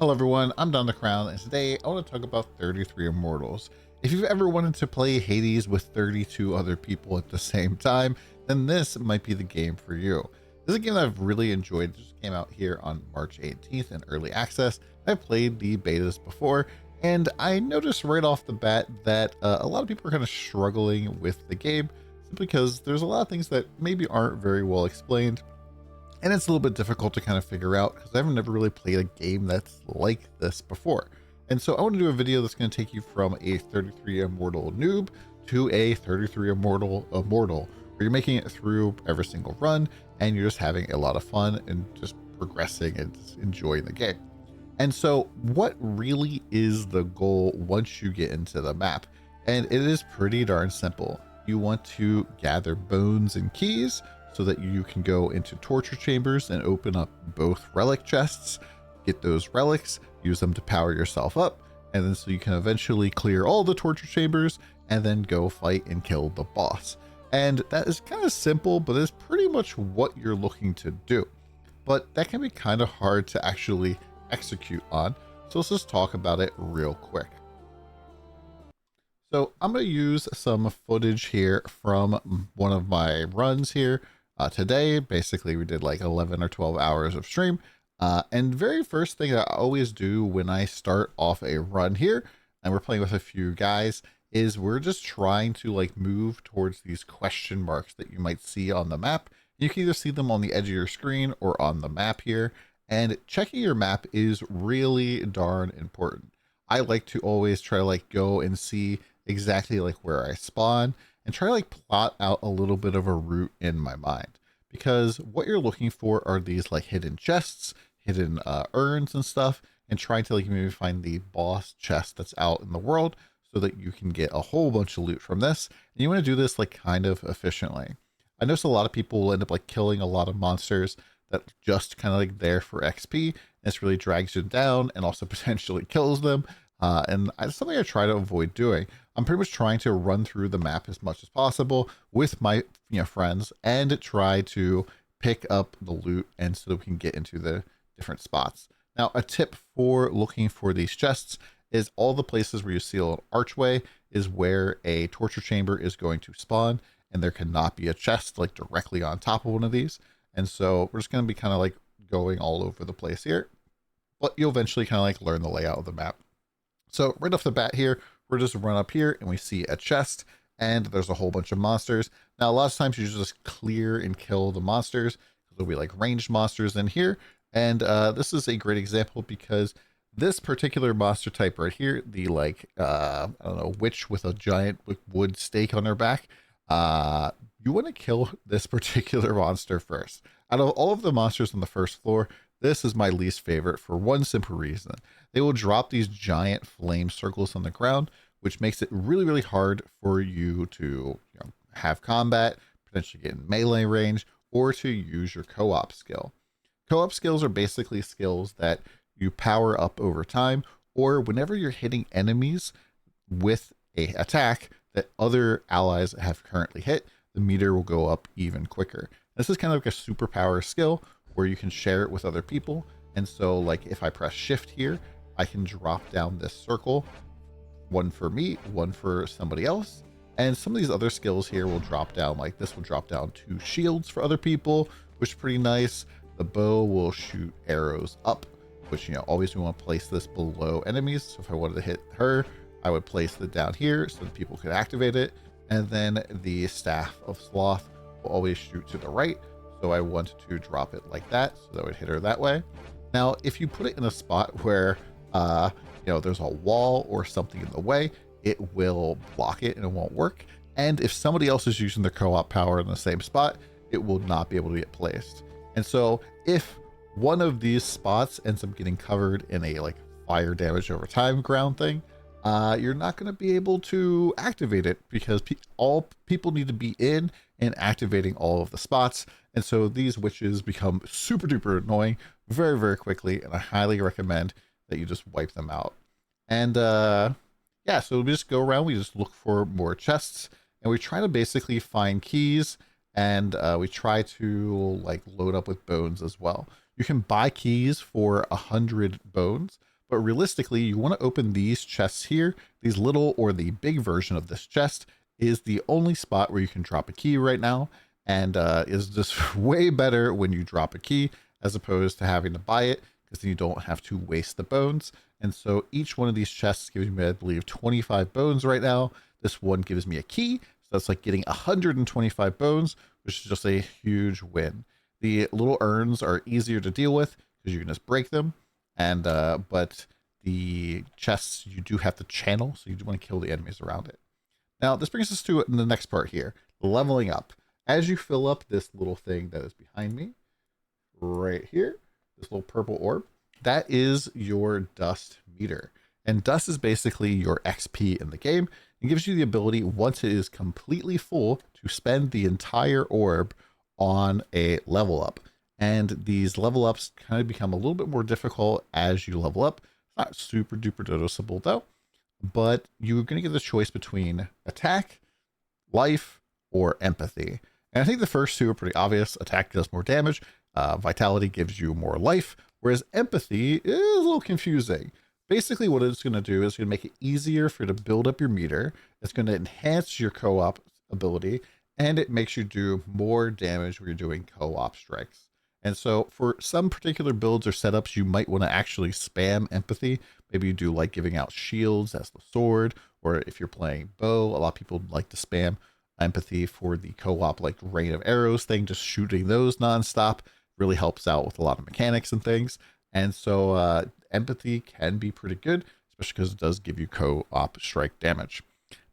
Hello everyone, I'm DonTheCrown, and today I want to talk about 33 Immortals. If you've ever wanted to play Hades with 32 other people at the same time, then this might be the game for you. This is a game that I've really enjoyed. It just came out here on March 18th in early access. I've played the betas before, and I noticed right off the bat that a lot of people are kind of struggling with the game simply because there's a lot of things that maybe aren't very well explained. And it's a little bit difficult to kind of figure out because I've never really played a game that's like this before. And so I want to do a video that's going to take you from a 33 Immortal noob to a 33 Immortal, where you're making it through every single run and you're just having a lot of fun and just progressing and just enjoying the game. And so what really is the goal once you get into the map? And it is pretty darn simple. You want to gather bones and keys so that you can go into torture chambers and open up both relic chests, get those relics, use them to power yourself up, and then so you can eventually clear all the torture chambers and then go fight and kill the boss. And that is kind of simple, but it's pretty much what you're looking to do. But that can be kind of hard to actually execute on. So let's just talk about it real quick. So I'm going to use some footage here from one of my runs here. Today, basically we did like 11 or 12 hours of stream. And very first thing I always do when I start off a run here, and we're playing with a few guys, is we're just trying to like move towards these question marks that you might see on the map. You can either see them on the edge of your screen or on the map here. And checking your map is really darn important. I like to always try to like go and see exactly like where I spawn and try to like plot out a little bit of a route in my mind, because what you're looking for are these like hidden chests, hidden urns and stuff, and trying to like maybe find the boss chest that's out in the world so that you can get a whole bunch of loot from this. And you want to do this like kind of efficiently. I notice a lot of people will end up like killing a lot of monsters that just kind of like there for XP, and this really drags them down and also potentially kills them. And it's something I try to avoid doing. I'm pretty much trying to run through the map as much as possible with my friends and try to pick up the loot and so that we can get into the different spots. Now, a tip for looking for these chests is all the places where you see a little archway is where a torture chamber is going to spawn, and there cannot be a chest like directly on top of one of these. And so we're just going to be kind of like going all over the place here, but you'll eventually kind of like learn the layout of the map. So right off the bat here, we're just run up here and we see a chest and there's a whole bunch of monsters. Now, a lot of times you just clear and kill the monsters. There'll be like ranged monsters in here. And this is a great example because this particular monster type right here, the like, I don't know, witch with a giant wood stake on her back, you want to kill this particular monster first. Out of all of the monsters on the first floor, this is my least favorite for one simple reason. They will drop these giant flame circles on the ground, which makes it really, really hard for you to have combat, potentially get in melee range, or to use your co-op skill. Co-op skills are basically skills that you power up over time, or whenever you're hitting enemies with a attack that other allies have currently hit, the meter will go up even quicker. This is kind of like a superpower skill where you can share it with other people. And so like if I press shift here, I can drop down this circle, one for me, one for somebody else. And some of these other skills here will drop down, like this will drop down 2 shields for other people, which is pretty nice. The bow will shoot arrows up, which, always we want to place this below enemies. So if I wanted to hit her, I would place it down here so that people could activate it. And then the staff of sloth will always shoot to the right. So I want to drop it like that, so that would hit her that way. Now, if you put it in a spot where, there's a wall or something in the way, it will block it and it won't work. And if somebody else is using their co-op power in the same spot, it will not be able to get placed. And so if one of these spots ends up getting covered in a like fire damage over time ground thing, you're not going to be able to activate it because all people need to be in and activating all of the spots. And so these witches become super duper annoying very, very quickly. And I highly recommend that you just wipe them out. And yeah, so we just go around, we just look for more chests and we try to basically find keys, and we try to like load up with bones as well. You can buy keys for 100 bones, But realistically, you want to open these chests here. These little, or the big version of this chest, is the only spot where you can drop a key right now, and is just way better when you drop a key as opposed to having to buy it, because then you don't have to waste the bones. And so each one of these chests gives me, I believe, 25 bones right now. This one gives me a key, so that's like getting 125 bones, which is just a huge win. The little urns are easier to deal with because you can just break them, and but the chests you do have to channel, so you do want to kill the enemies around it. Now this brings us to the next part here, leveling up. As you fill up this little thing that is behind me, right here, this little purple orb, that is your dust meter. And dust is basically your XP in the game. It gives you the ability, once it is completely full, to spend the entire orb on a level up. And these level ups kind of become a little bit more difficult as you level up. Not super duper noticeable though, but you're going to get the choice between attack, life, or empathy. And I think the first two are pretty obvious. Attack does more damage. Vitality gives you more life, whereas empathy is a little confusing. Basically what it's going to do is going to make it easier for you to build up your meter. It's going to enhance your co-op ability, and it makes you do more damage when you're doing co-op strikes. And so for some particular builds or setups, you might want to actually spam empathy. Maybe you do like giving out shields as the sword, or if you're playing bow, a lot of people like to spam empathy for the co-op like rain of arrows thing, just shooting those nonstop really helps out with a lot of mechanics and things. And so empathy can be pretty good, especially because it does give you co-op strike damage.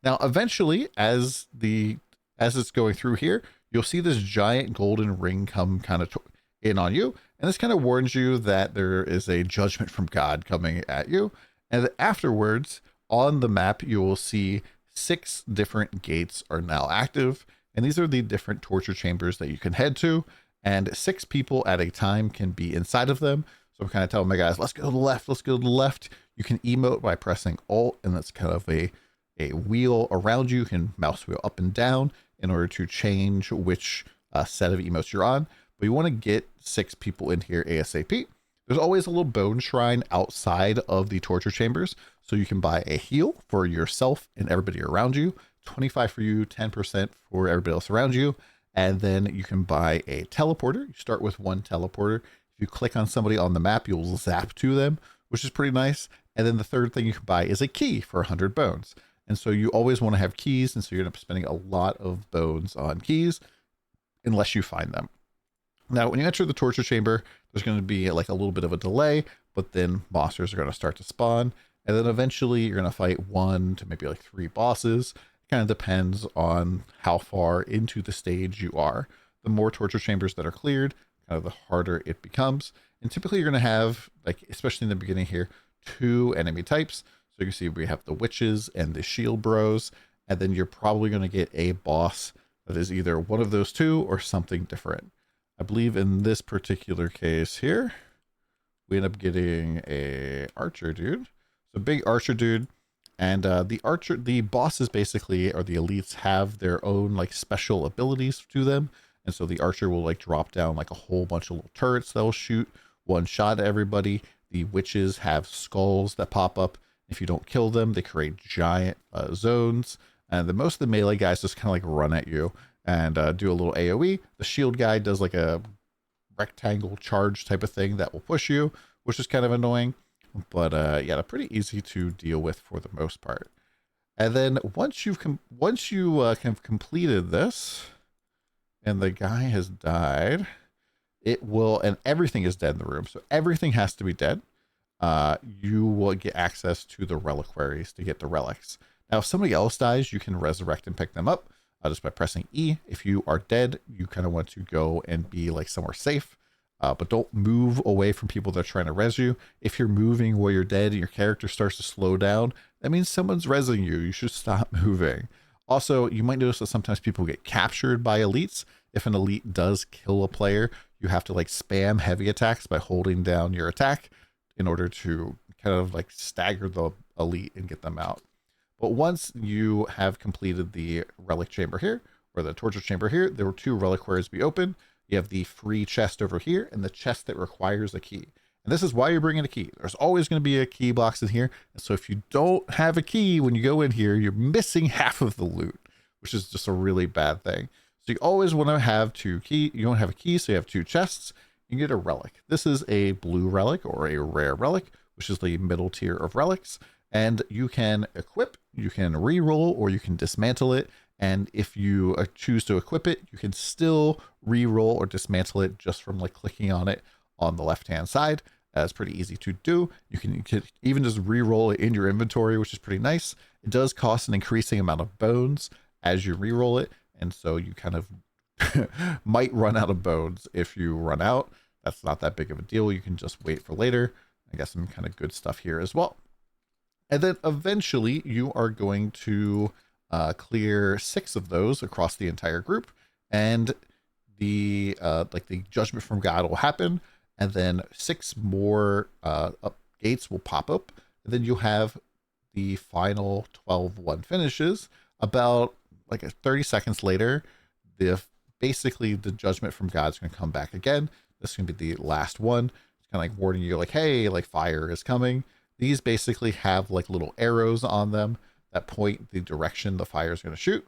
Now eventually, as it's going through here, you'll see this giant golden ring come kind of in on you, and this kind of warns you that there is a judgment from God coming at you. And afterwards on the map you will see 6 different gates are now active, and these are the different torture chambers that you can head to, and 6 people at a time can be inside of them. So I'm kind of telling my guys, let's go to the left, let's go to the left. You can emote by pressing Alt, and that's kind of a wheel around you. You can mouse wheel up and down in order to change which set of emotes you're on. But you want to get 6 people in here ASAP. There's always a little bone shrine outside of the torture chambers, so you can buy a heal for yourself and everybody around you. 25 for you, 10% for everybody else around you. And then you can buy a teleporter. You start with 1 teleporter. If you click on somebody on the map, you'll zap to them, which is pretty nice. And then the third thing you can buy is a key for 100 bones. And so you always want to have keys, and so you're going to be spending a lot of bones on keys unless you find them. Now, when you enter the torture chamber, there's going to be like a little bit of a delay, but then monsters are going to start to spawn. And then eventually you're going to fight 1 to maybe like 3 bosses. It kind of depends on how far into the stage you are. The more torture chambers that are cleared, kind of the harder it becomes. And typically you're going to have, like, especially in the beginning here, 2 enemy types. So you can see we have the witches and the shield bros. And then you're probably going to get a boss that is either one of those 2 or something different. I believe in this particular case here, we end up getting a archer dude. So big archer dude. And the bosses basically, or the elites, have their own like special abilities to them. And so the archer will like drop down like a whole bunch of little turrets that'll shoot one shot at everybody. The witches have skulls that pop up. If you don't kill them, they create giant zones. And then most of the melee guys just kind of like run at you and do a little AoE. The shield guy does like a rectangle charge type of thing that will push you, which is kind of annoying. But yeah, they're pretty easy to deal with for the most part. And then once you have completed this, and the guy has died, it will, and everything is dead in the room, so everything has to be dead. You will get access to the reliquaries to get the relics. Now, if somebody else dies, you can resurrect and pick them up just by pressing E. If you are dead, you kind of want to go and be like somewhere safe. But don't move away from people that are trying to res you. If you're moving while you're dead and your character starts to slow down, that means someone's resing you. You should stop moving. Also, you might notice that sometimes people get captured by elites. If an elite does kill a player, you have to like spam heavy attacks by holding down your attack in order to kind of like stagger the elite and get them out. But once you have completed the relic chamber here, or the torture chamber here, there were 2 reliquaries to be open. You have the free chest over here and the chest that requires a key. And this is why you're bringing a key. There's always going to be a key box in here. And so if you don't have a key when you go in here, you're missing half of the loot, which is just a really bad thing. So you always want to have two key. You don't have a key, so you have two chests. You can get a relic. This is a blue relic or a rare relic, which is the middle tier of relics. And you can equip, you can re-roll, or you can dismantle it. And if you choose to equip it, you can still re-roll or dismantle it just from like clicking on it on the left-hand side. That's pretty easy to do. You can even just re-roll it in your inventory, which is pretty nice. It does cost an increasing amount of bones as you re-roll it. And so you kind of might run out of bones if you run out. That's not that big of a deal. You can just wait for later. I got some kind of good stuff here as well. And then eventually you are going to clear 6 of those across the entire group. And the Judgment from God will happen. And then 6 more gates will pop up. And then you'll have the final 12 finishes. About like 30 seconds later, basically the Judgment from God is going to come back again. This is going to be the last one. It's kind of like warning you like, hey, like fire is coming. These basically have like little arrows on them that point the direction the fire is going to shoot.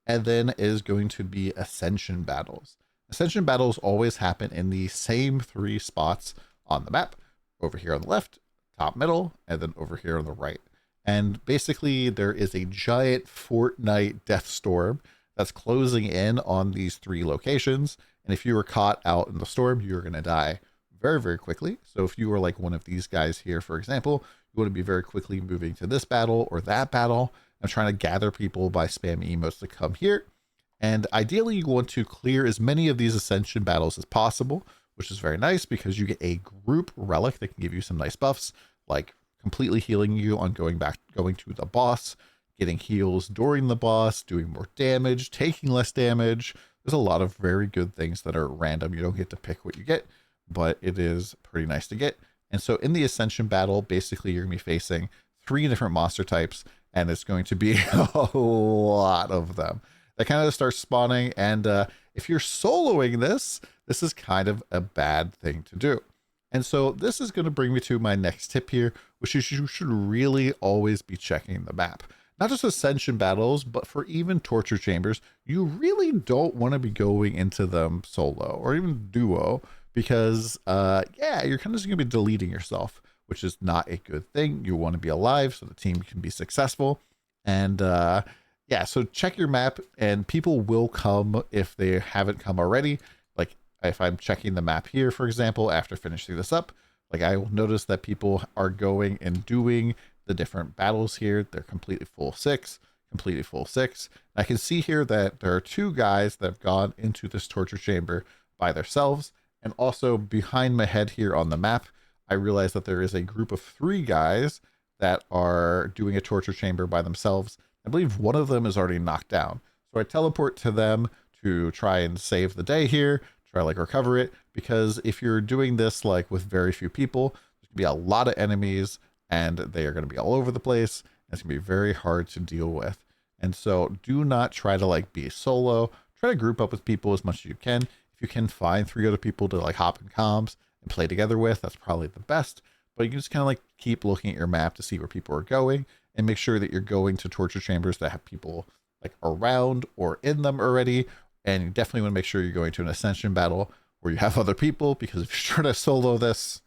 And then is going to be Ascension Battles. Ascension Battles always happen in the same 3 spots on the map. Over here on the left, top middle, and then over here on the right. And basically there is a giant Fortnite death storm that's closing in on these 3 locations. And if you were caught out in the storm, you're going to die very, very quickly. So if you were like one of these guys here, for example, you want to be very quickly moving to this battle or that battle and trying to gather people by spamming emotes to come here. And ideally you want to clear as many of these Ascension Battles as possible, which is very nice because you get a group relic that can give you some nice buffs, like completely healing you on going to the boss, getting heals during the boss, doing more damage, taking less damage. There's a lot of very good things that are random. You don't get to pick what you get, but it is pretty nice to get. And so in the Ascension Battle, basically you're going to be facing 3 different monster types, and it's going to be a lot of them. That kind of starts spawning, and if you're soloing this is kind of a bad thing to do. And so this is going to bring me to my next tip here, which is you should really always be checking the map. Not just Ascension Battles, but for even torture chambers, you really don't want to be going into them solo or even duo because, yeah, you're kind of just going to be deleting yourself, which is not a good thing. You want to be alive so the team can be successful. And yeah, so check your map and people will come if they haven't come already. Like if I'm checking the map here, for example, after finishing this up, like I will notice that people are going and doing the different battles here. They're completely full 6. I can see here that there are 2 guys that have gone into this torture chamber by themselves. And also behind my head here on the map, I realize that there is a group of 3 guys that are doing a torture chamber by themselves. I believe one of them is already knocked down. So I teleport to them to try and save the day here, try like recover it, because if you're doing this like with very few people, there's gonna be a lot of enemies and they are going to be all over the place. And it's gonna be very hard to deal with. And so do not try to like be solo. Try to group up with people as much as you can. If you can find 3 other people to like hop in comms and play together with, that's probably the best. But you can just kind of like keep looking at your map to see where people are going and make sure that you're going to torture chambers that have people like around or in them already. And you definitely want to make sure you're going to an Ascension Battle where you have other people, because if you're trying to solo this,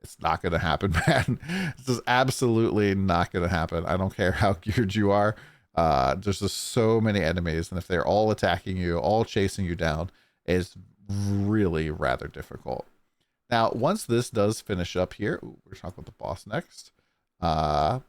it's not going to happen, man. This is absolutely not going to happen. I don't care how geared you are. There's just so many enemies, and if they're all attacking you, all chasing you down, it's really rather difficult. Now, once this does finish up here, we're talking about the boss next.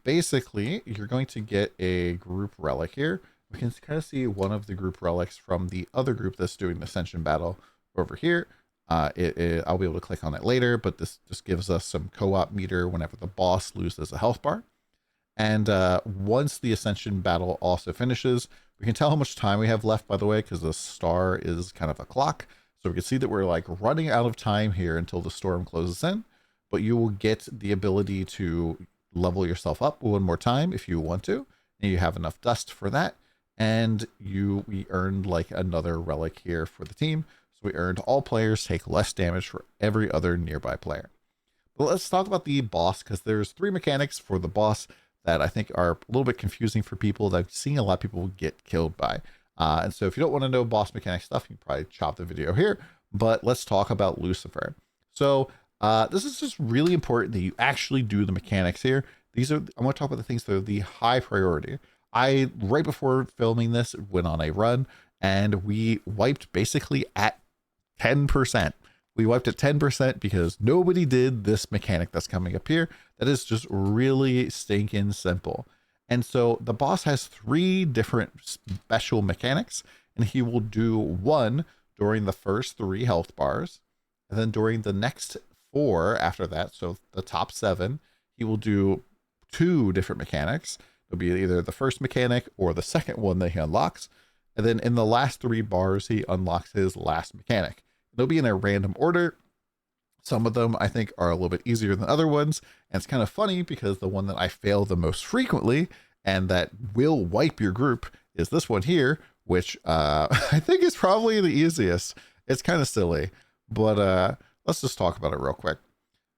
Basically, you're going to get a group relic here. We can kind of see one of the group relics from the other group that's doing the Ascension Battle over here. I'll be able to click on it later, but this just gives us some co-op meter whenever the boss loses a health bar. And once the Ascension Battle also finishes, we can tell how much time we have left, by the way, because the star is kind of a clock. So we can see that we're like running out of time here until the storm closes in, but you will get the ability to level yourself up 1 more time if you want to, and you have enough dust for that. And we earned like another relic here for the team. So we earned all players take less damage for every other nearby player. But let's talk about the boss, because there's 3 mechanics for the boss that I think are a little bit confusing for people, that I've seen a lot of people get killed by. And so if you don't want to know boss mechanic stuff, you can probably chop the video here. But let's talk about Lucifer. So this is just really important that you actually do the mechanics here. These are, I want to talk about the things that are the high priority. I, right before filming this, went on a run and we wiped basically at 10%. We wiped at 10% because nobody did this mechanic that's coming up here. That is just really stinking simple. And so the boss has 3 different special mechanics, and he will do 1 during the first 3 health bars. And then during the next 4 after that, so the top 7, he will do 2 different mechanics. It'll be either the first mechanic or the second one that he unlocks. And then in the last 3 bars, he unlocks his last mechanic. They'll be in a random order. Some of them I think are a little bit easier than other ones. And it's kind of funny because the one that I fail the most frequently and that will wipe your group is this one here, which I think is probably the easiest. It's kind of silly, but let's just talk about it real quick.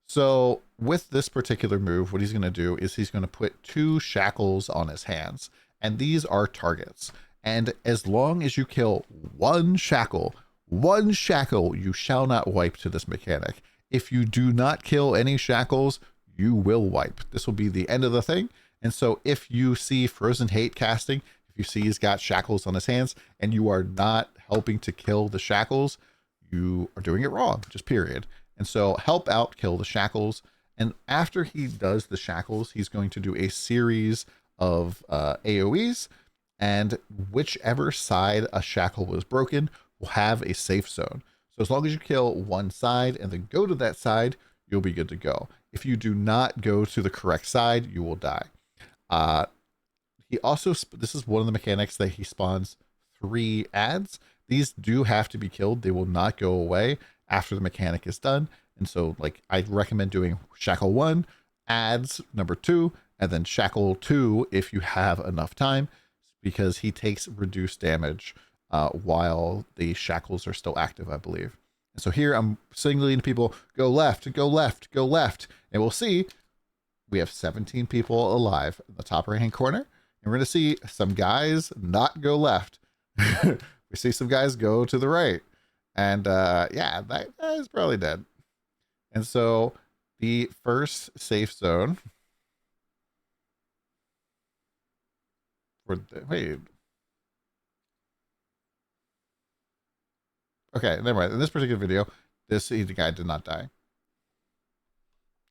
So with this particular move, what he's going to do is he's going to put 2 shackles on his hands, and these are targets. And as long as you kill 1 shackle, you shall not wipe to this mechanic. If you do not kill any shackles, you will wipe. This will be the end of the thing. And so if you see Frozen Hate casting, if you see he's got shackles on his hands and you are not helping to kill the shackles, you are doing it wrong, just period. And so help out, kill the shackles. And after he does the shackles, he's going to do a series of AoEs, and whichever side a shackle was broken will have a safe zone. So as long as you kill 1 side and then go to that side, you'll be good to go. If you do not go to the correct side, you will die. He also, this is one of the mechanics that he spawns 3 ads. These do have to be killed. They will not go away after the mechanic is done. And so like I recommend doing shackle 1, ads number 2, and then shackle 2 if you have enough time, because he takes reduced damage while the shackles are still active, I believe. And so here I'm signaling to people, go left, go left, go left. And we'll see we have 17 people alive in the top right hand corner. And we're going to see some guys not go left. We see some guys go to the right. And yeah, that is probably dead. And so the first safe zone for wait. Okay, never mind. In this particular video, the guy did not die.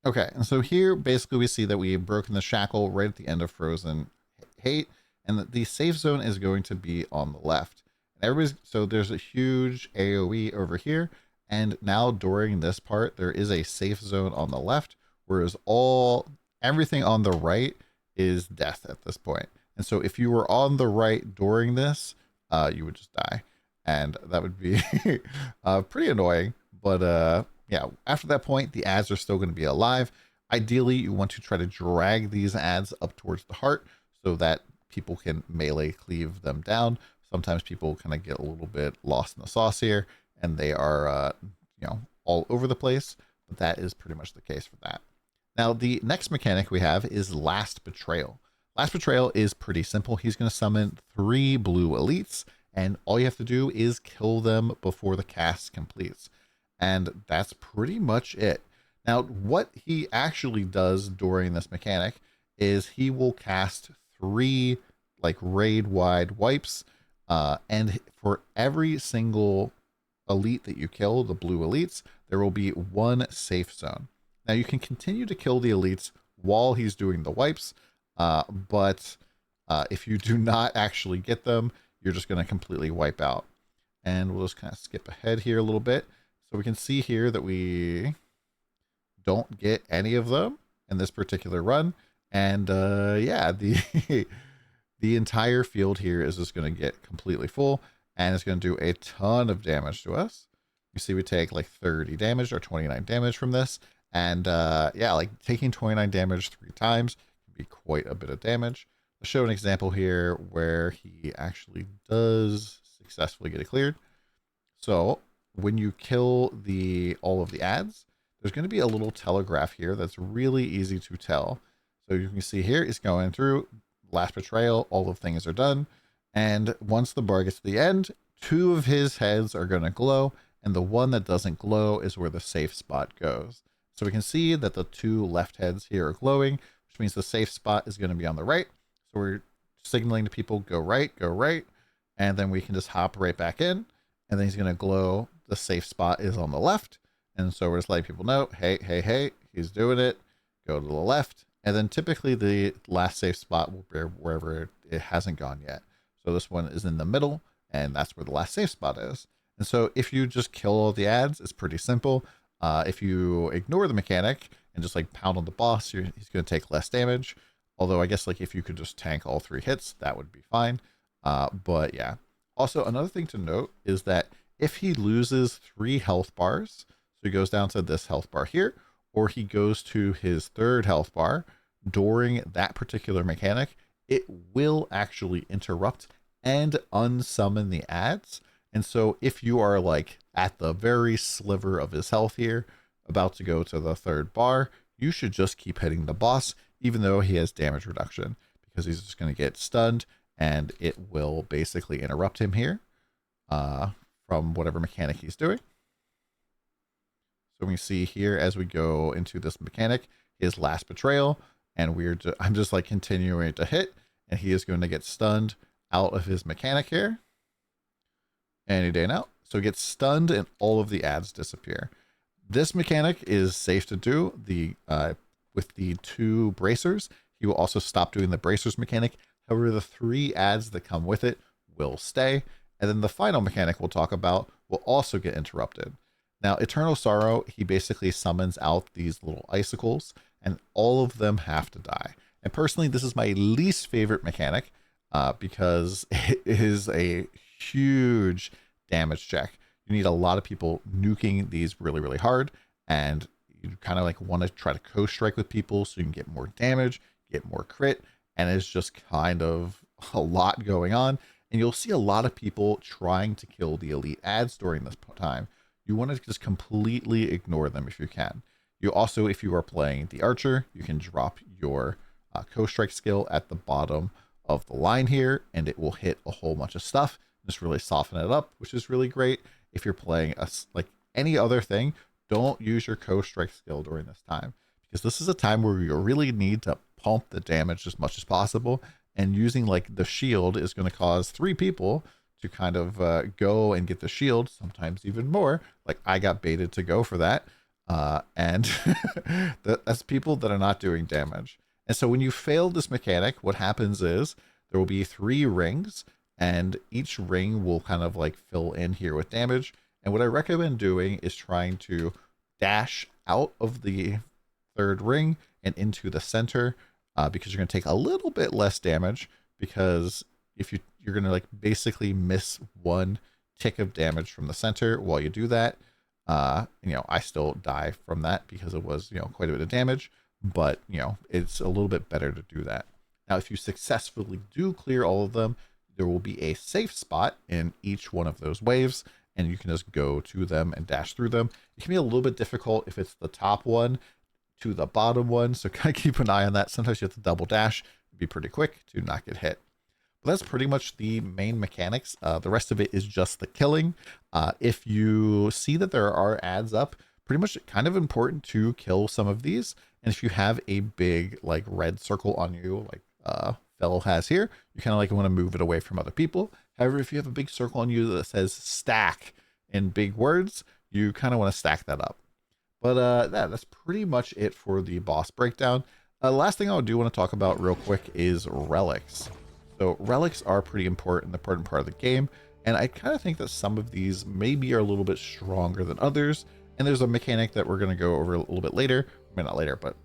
Okay, and so here basically we see that we have broken the shackle right at the end of Frozen Hate, and the safe zone is going to be on the left. So there's a huge AoE over here, and now during this part there is a safe zone on the left, whereas everything on the right is death at this point. And so if you were on the right during this, you would just die, and that would be pretty annoying. But yeah, after that point, the ads are still going to be alive. Ideally, you want to try to drag these ads up towards the heart so that people can melee cleave them down. Sometimes people kind of get a little bit lost in the sauce here, and they are, all over the place. But that is pretty much the case for that. Now, the next mechanic we have is Last Betrayal. Last Betrayal is pretty simple. He's going to summon 3 blue elites, and all you have to do is kill them before the cast completes. And that's pretty much it. Now, what he actually does during this mechanic is he will cast 3 like raid-wide wipes, and for every single elite that you kill, the blue elites, there will be 1 safe zone. Now, you can continue to kill the elites while he's doing the wipes, but if you do not actually get them, you're just going to completely wipe out. And we'll just kind of skip ahead here a little bit. So we can see here that we don't get any of them in this particular run. And yeah, the entire field here is just going to get completely full, and it's going to do a ton of damage to us. You see we take like 30 damage or 29 damage from this. And yeah, like taking 29 damage 3 times can be quite a bit of damage. I'll show an example here where he actually does successfully get it cleared. So when you kill all of the ads, there's going to be a little telegraph here that's really easy to tell. So you can see here it's going through last betrayal, all of things are done. And once the bar gets to the end, 2 of his heads are going to glow, and the one that doesn't glow is where the safe spot goes. So we can see that the 2 left heads here are glowing, which means the safe spot is going to be on the right. So we're signaling to people, go right, and then we can just hop right back in, and then he's going to glow. The safe spot is on the left. And so we're just letting people know, hey, he's doing it. Go to the left. And then typically the last safe spot will be wherever it hasn't gone yet. So this one is in the middle, and that's where the last safe spot is. And so if you just kill all the ads, it's pretty simple. If you ignore the mechanic and just like pound on the boss, he's going to take less damage. Although I guess like if you could just tank all 3 hits, that would be fine. But yeah. Also, another thing to note is that if he loses 3 health bars, so he goes down to this health bar here, or he goes to his 3rd health bar during that particular mechanic, it will actually interrupt and unsummon the ads. And so if you are like at the very sliver of his health here, about to go to the 3rd bar, you should just keep hitting the boss, even though he has damage reduction, because he's just going to get stunned and it will basically interrupt him here from whatever mechanic he's doing. So we see here as we go into this mechanic, his last betrayal, and I'm just like continuing to hit, and he is going to get stunned out of his mechanic here. Any day now. So he gets stunned and all of the ads disappear. This mechanic is safe to do. With the 2 bracers, he will also stop doing the bracers mechanic. However, the 3 ads that come with it will stay. And then the final mechanic we'll talk about will also get interrupted. Now, Eternal Sorrow, he basically summons out these little icicles, and all of them have to die. And personally, this is my least favorite mechanic because it is a huge damage check. You need a lot of people nuking these really, really hard, and you kind of like want to try to co-strike with people so you can get more damage, get more crit, and it's just kind of a lot going on. And you'll see a lot of people trying to kill the elite ads during this time. You want to just completely ignore them if you can. You also, if you are playing the archer, you can drop your co-strike skill at the bottom of the line here, and it will hit a whole bunch of stuff. Just really soften it up, which is really great. If you're playing like any other thing, don't use your co-strike skill during this time, because this is a time where you really need to pump the damage as much as possible. And using like the shield is going to cause 3 people to kind of go and get the shield, sometimes even more. Like I got baited to go for that. And that's people that are not doing damage. And so when you fail this mechanic, what happens is there will be 3 rings, and each ring will kind of like fill in here with damage. And what I recommend doing is trying to dash out of the 3rd ring and into the center, because you're going to take a little bit less damage, because if you're going to like basically miss 1 tick of damage from the center while you do that. I still die from that because it was, quite a bit of damage, but it's a little bit better to do that. Now, if you successfully do clear all of them, there will be a safe spot in each one of those waves, and you can just go to them and dash through them. It can be a little bit difficult if it's the top one to the bottom one, so kind of keep an eye on that. Sometimes you have to double dash. It'd be pretty quick to not get hit. But that's pretty much the main mechanics. The rest of it is just the killing. If you see that there are ads up, pretty much kind of important to kill some of these. And if you have a big like red circle on you, like Fellow has here, you kind of like want to move it away from other people. However, if you have a big circle on you that says stack in big words, you kind of want to stack that up. But that's pretty much it for the boss breakdown. Last thing I do want to talk about real quick is relics. So relics are pretty important part of the game, and I kind of think that some of these maybe are a little bit stronger than others. And there's a mechanic that we're going to go over a little bit later. I mean, not later, but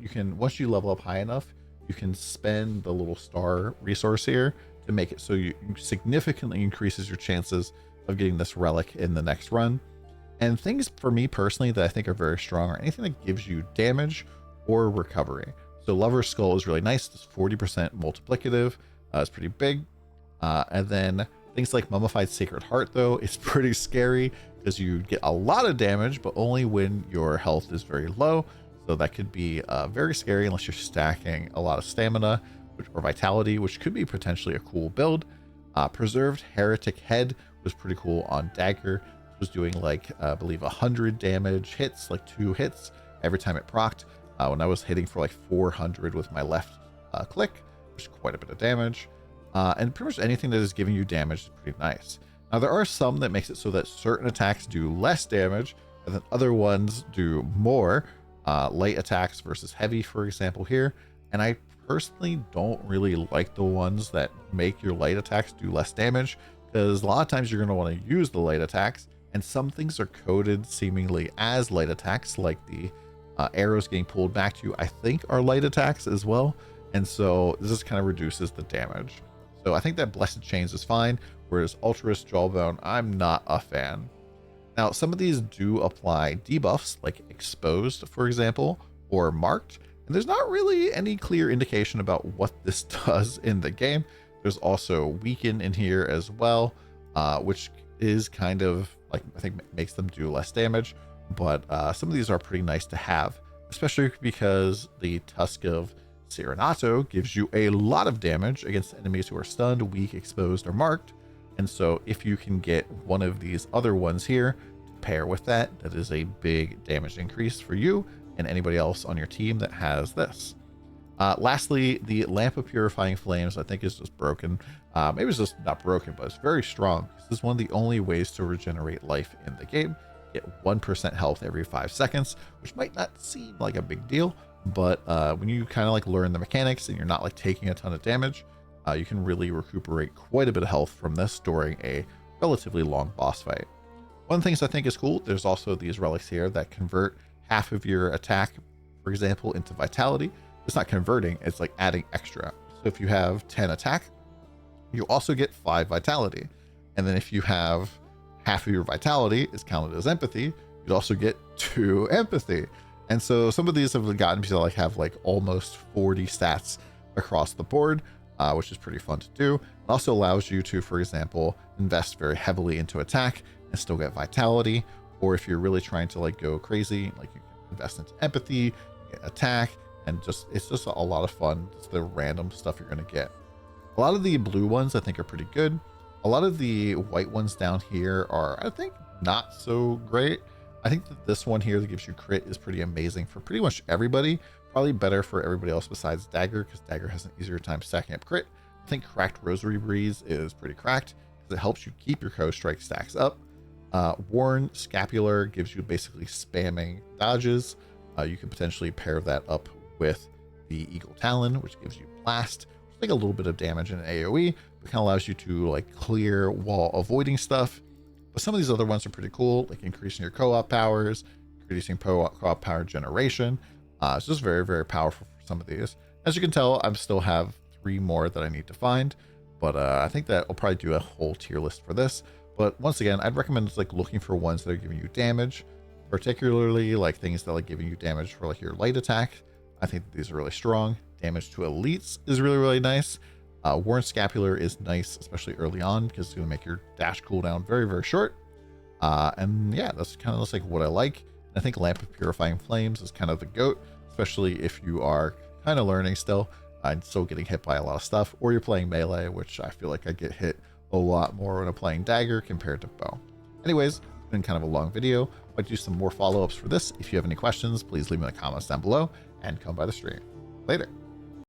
you can, once you level up high enough, you can spend the little star resource here to make it so you significantly increases your chances of getting this relic in the next run. And things for me personally that I think are very strong are anything that gives you damage or recovery. So Lover's Skull is really nice. It's 40% multiplicative. It's pretty big. And then things like Mummified Sacred Heart, though, is pretty scary because you get a lot of damage, but only when your health is very low. So that could be very scary unless you're stacking a lot of stamina or vitality, which could be potentially a cool build. Preserved Heretic Head was pretty cool on Dagger. It was doing like, I believe 100 damage hits, like 2 hits every time it procced. When I was hitting for like 400 with my left click, which is quite a bit of damage. And pretty much anything that is giving you damage is pretty nice. Now there are some that makes it so that certain attacks do less damage and then other ones do more. Light attacks versus heavy, for example, here. And I personally don't really like the ones that make your light attacks do less damage, because a lot of times you're going to want to use the light attacks, and some things are coded seemingly as light attacks, like the arrows getting pulled back to you, I think are light attacks as well. And so this just kind of reduces the damage. So I think that Blessed Chains is fine, whereas Ultras Jawbone, I'm not a fan. Now, some of these do apply debuffs, like Exposed, for example, or Marked, and there's not really any clear indication about what this does in the game. There's also Weaken in here as well, which is kind of like, I think makes them do less damage, but some of these are pretty nice to have, especially because the Tusk of Serenato gives you a lot of damage against enemies who are stunned, weak, exposed, or marked. And so if you can get one of these other ones here to pair with that, that is a big damage increase for you and anybody else on your team that has this. Lastly, the Lamp of Purifying Flames, I think, is just broken. Maybe it's just not broken, but it's very strong. This is one of the only ways to regenerate life in the game. Get 1% health every 5 seconds, which might not seem like a big deal, but when you kind of like learn the mechanics and you're not like taking a ton of damage, you can really recuperate quite a bit of health from this during a relatively long boss fight. One of the things I think is cool, there's also these relics here that convert half of your attack, for example, into vitality. It's not converting, it's like adding extra. So if you have 10 attack, you also get 5 vitality. And then if you have half of your vitality is counted as empathy, you'd also get 2 empathy. And so some of these have gotten me to like have like almost 40 stats across the board, which is pretty fun to do. It also allows you to, for example, invest very heavily into attack and still get vitality. Or if you're really trying to like go crazy, like you can invest into empathy, get attack, and just it's just a lot of fun. It's the random stuff you're going to get. A lot of the blue ones I think are pretty good. A lot of the white ones down here are, I think, not so great. I think that this one here that gives you crit is pretty amazing for pretty much everybody. Probably better for everybody else besides Dagger, because Dagger has an easier time stacking up crit. I think Cracked Rosary Breeze is pretty cracked because it helps you keep your Co-Strike stacks up. Worn Scapular gives you basically spamming dodges. You can potentially pair that up with the Eagle Talon, which gives you Blast, which is like a little bit of damage in an AoE, but kind of allows you to like clear while avoiding stuff. But some of these other ones are pretty cool, like increasing your co-op powers, increasing co-op power generation. It's just very, very powerful for some of these. As you can tell, I still have 3 more that I need to find, but I think that I'll probably do a whole tier list for this. But once again, I'd recommend like looking for ones that are giving you damage, particularly like things that are like giving you damage for like your light attack. I think that these are really strong. Damage to elites is really, really nice. Worn Scapular is nice, especially early on, because it's going to make your dash cooldown very, very short. And yeah, that's kind of just like what I like. I think Lamp of Purifying Flames is kind of the GOAT, especially if you are kind of learning still and still getting hit by a lot of stuff, or you're playing melee, which I feel like I get hit a lot more when I'm playing Dagger compared to bow. Anyways, it's been kind of a long video. I might do some more follow-ups for this. If you have any questions, please leave them in the comments down below and come by the stream. Later.